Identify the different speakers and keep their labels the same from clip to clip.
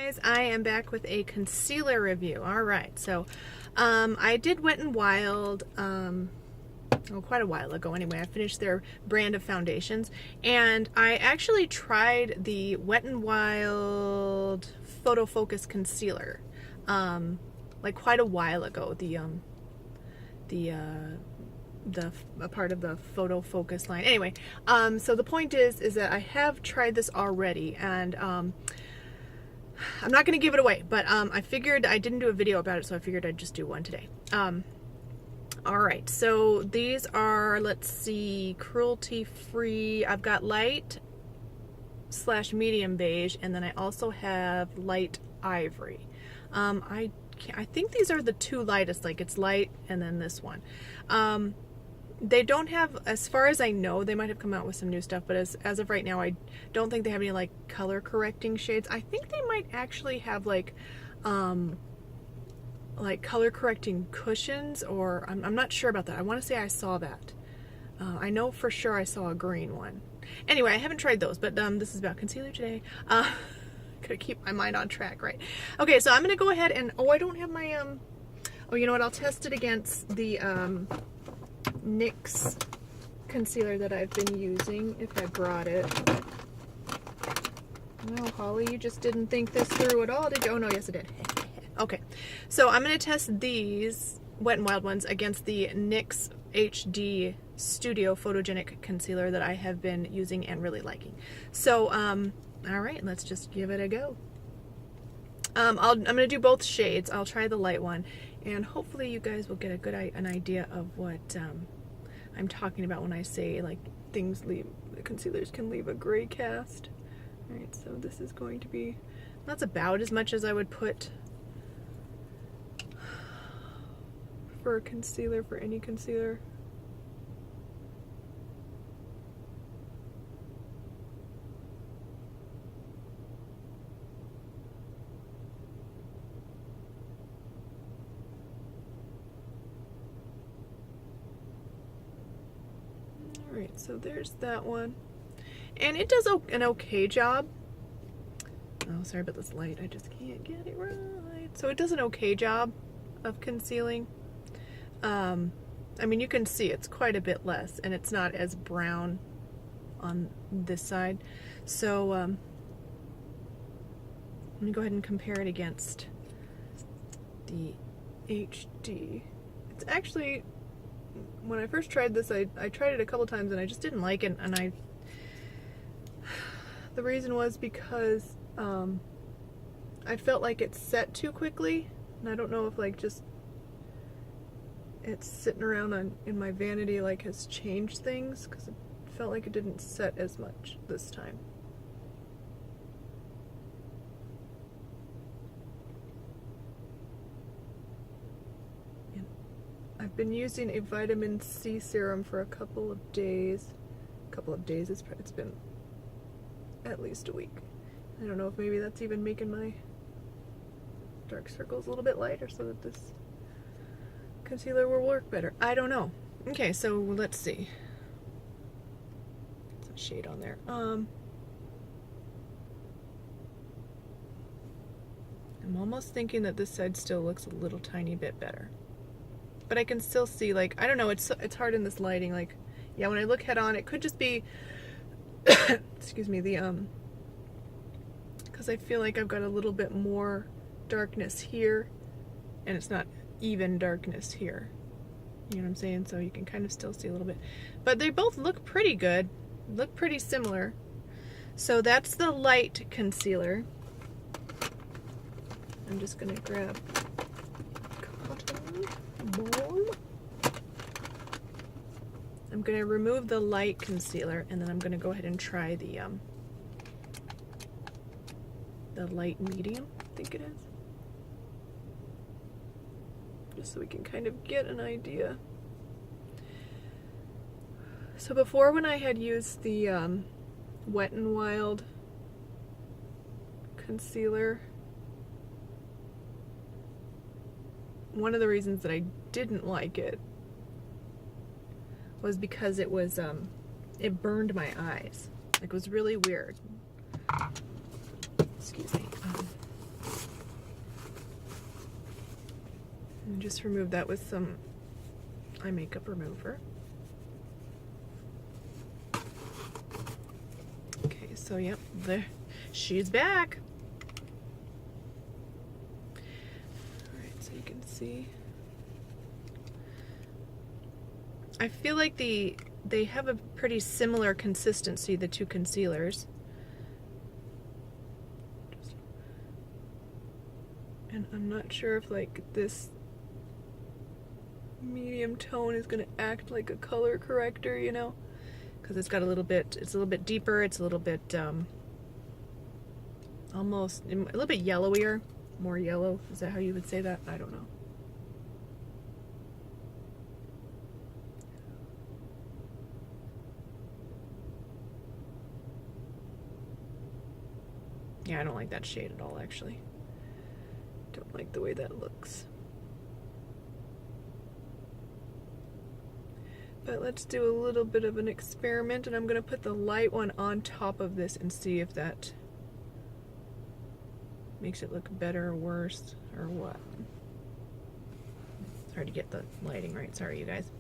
Speaker 1: Guys, I am back with a concealer review. Alright, so I did Wet n Wild quite a while ago anyway. I finished their brand of foundations, and I actually tried the Wet n Wild photofocus concealer like quite a while ago. A part of the photofocus line. Anyway, so the point is that I have tried this already, and I'm not going to give it away, but I figured I didn't do a video about it, so I figured I'd just do one today. Alright, so these are, let's see, cruelty-free. I've got light / medium beige, and then I also have light ivory. I think these are the two lightest, like it's light and then this one. They don't have, as far as I know, they might have come out with some new stuff, but as of right now, I don't think they have any like color correcting shades. I think they might actually have like color correcting cushions, or I'm not sure about that. I want to say I saw that. I know for sure I saw a green one. Anyway, I haven't tried those, but this is about concealer today. Gotta keep my mind on track, right? Okay, so I'm gonna go ahead and, I don't have my, oh, you know what, I'll test it against the NYX concealer that I've been using, if I brought it. No, Holly, you just didn't think this through at all, did you? Oh no, yes I did. Okay, so I'm gonna test these Wet n Wild ones against the NYX HD Studio Photogenic Concealer that I have been using and really liking. So, alright, let's just give it a go. I'm going to do both shades. I'll try the light one, and hopefully you guys will get an idea of what I'm talking about when I say, like, concealers can leave a gray cast. Alright, so this is going to be, that's about as much as I would put for a concealer, for any concealer. Alright, so there's that one. And it does an okay job. Oh, sorry about this light. I just can't get it right. So it does an okay job of concealing. I mean, you can see it's quite a bit less, and it's not as brown on this side. So, let me go ahead and compare it against the HD. It's actually, when I first tried this, I tried it a couple times and I just didn't like it, and the reason was because I felt like it set too quickly, and I don't know if like just it's sitting around in my vanity like has changed things, because it felt like it didn't set as much this time. I've been using a vitamin C serum for a couple of days. It's been at least a week. I don't know if maybe that's even making my dark circles a little bit lighter so that this concealer will work better. I don't know. Okay, so let's see. Some shade on there. I'm almost thinking that this side still looks a little tiny bit better. But I can still see, like, I don't know, it's hard in this lighting, like, yeah, when I look head on, it could just be, excuse me, because I feel like I've got a little bit more darkness here, and it's not even darkness here. You know what I'm saying? So you can kind of still see a little bit. But they both look pretty good, look pretty similar. So that's the light concealer. I'm just going to grab cotton ball. I'm going to remove the light concealer, and then I'm going to go ahead and try the light medium, I think it is. Just so we can kind of get an idea. So before, when I had used the Wet n Wild concealer, one of the reasons that I didn't like it was because it was it burned my eyes. Like, it was really weird. Excuse me. just remove that with some eye makeup remover. Okay, so yep, there, she's back. Alright, so you can see. I feel like they have a pretty similar consistency, the two concealers. And I'm not sure if like this medium tone is going to act like a color corrector, you know, because it's got a little bit, it's a little bit deeper, it's a little bit almost a little bit yellowier, more yellow. Is that how you would say that? I don't know. Yeah, I don't like that shade at all, actually. Don't like the way that looks. But let's do a little bit of an experiment, and I'm going to put the light one on top of this and see if that makes it look better or worse or what. It's hard to get the lighting right. Sorry, you guys.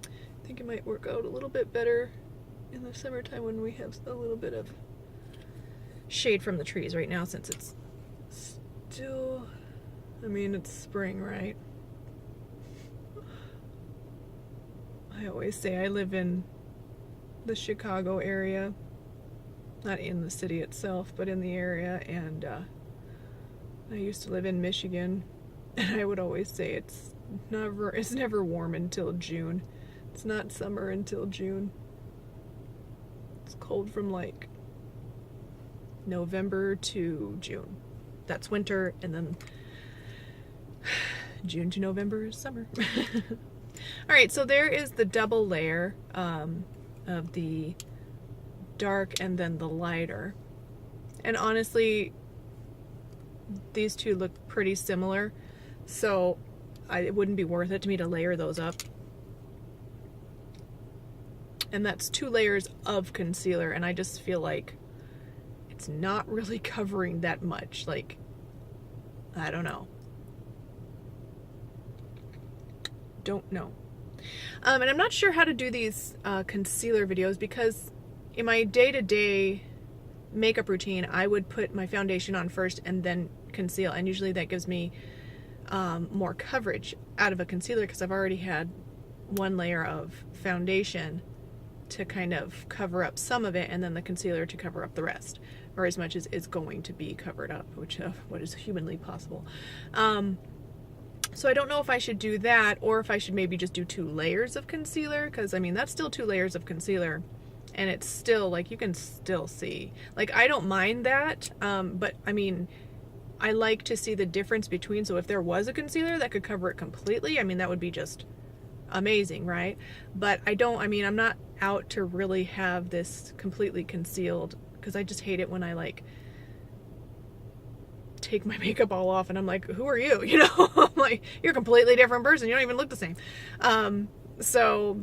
Speaker 1: I think it might work out a little bit better in the summertime when we have a little bit of shade from the trees. Right now, since it's still, I mean, it's spring, right? I always say I live in the Chicago area, not in the city itself, but in the area, and I used to live in Michigan, and I would always say it's never warm until June. It's not summer until June. It's cold from like November to June. That's winter, and then June to November is summer. Alright, so there is the double layer of the dark and then the lighter. And honestly, these two look pretty similar, so it wouldn't be worth it to me to layer those up. And that's 2 layers of concealer, and I just feel like it's not really covering that much. Like, I don't know. Don't know. And I'm not sure how to do these concealer videos, because in my day-to-day makeup routine, I would put my foundation on first and then conceal, and usually that gives me more coverage out of a concealer, because I've already had 1 layer of foundation to kind of cover up some of it, and then the concealer to cover up the rest, or as much as is going to be covered up, which what is humanly possible. So I don't know if I should do that, or if I should maybe just do 2 layers of concealer, because I mean that's still 2 layers of concealer, and it's still like you can still see. Like, I don't mind that, but I mean, I like to see the difference between. So if there was a concealer that could cover it completely, I mean that would be just amazing, right? But I don't, I mean, I'm not out to really have this completely concealed, because I just hate it when I like take my makeup all off and I'm like, who are you? You know, I'm like, you're a completely different person. You don't even look the same. So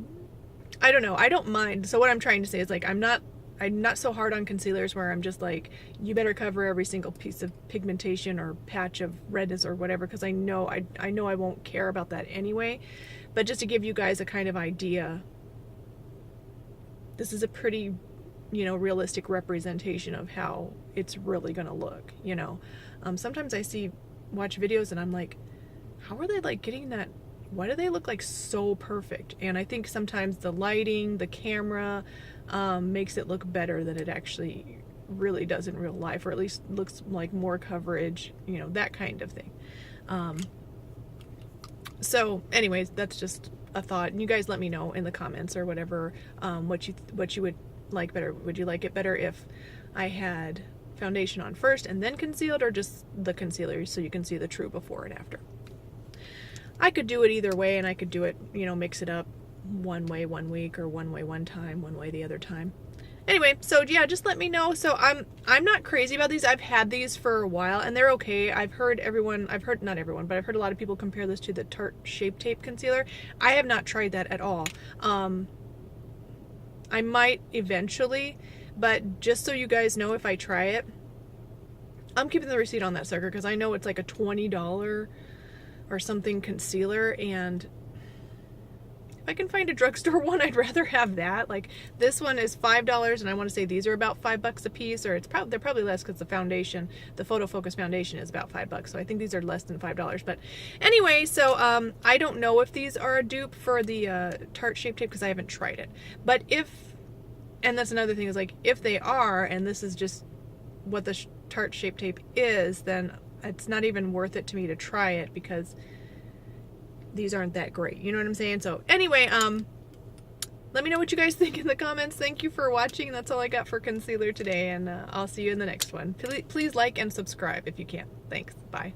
Speaker 1: I don't know. I don't mind. So what I'm trying to say is, like, I'm not so hard on concealers where I'm just like, you better cover every single piece of pigmentation or patch of redness or whatever, because I know I won't care about that anyway. But just to give you guys a kind of idea, this is a pretty, you know, realistic representation of how it's really gonna look, you know. Sometimes I watch videos and I'm like, how are they like getting that? Why do they look like so perfect? And I think sometimes the lighting, the camera, makes it look better than it actually really does in real life, or at least looks like more coverage, you know, that kind of thing. So anyways, that's just a thought, and you guys let me know in the comments or whatever, what you would like better. Would you like it better if I had foundation on first and then concealed, or just the concealer so you can see the true before and after? I could do it either way, and I could do it, you know, mix it up one way 1 week, or one way one time, one way the other time. Anyway, so yeah, just let me know. So I'm not crazy about these. I've had these for a while and they're okay. I've heard not everyone, but I've heard a lot of people compare this to the Tarte Shape Tape concealer. I have not tried that at all. I might eventually, but just so you guys know, if I try it, I'm keeping the receipt on that sucker because I know it's like a $20 or something concealer, and if I can find a drugstore one, I'd rather have that. Like, this one is $5, and I want to say these are about $5 a piece, or they're probably less because the foundation, the Photofocus foundation, is about $5. So I think these are less than $5. But anyway, so I don't know if these are a dupe for the Tarte Shape Tape because I haven't tried it. But and that's another thing, is like, if they are, and this is just what the Tarte Shape Tape is, then it's not even worth it to me to try it because these aren't that great. You know what I'm saying? So anyway, let me know what you guys think in the comments. Thank you for watching. That's all I got for concealer today, and I'll see you in the next one. Please like and subscribe if you can. Thanks. Bye.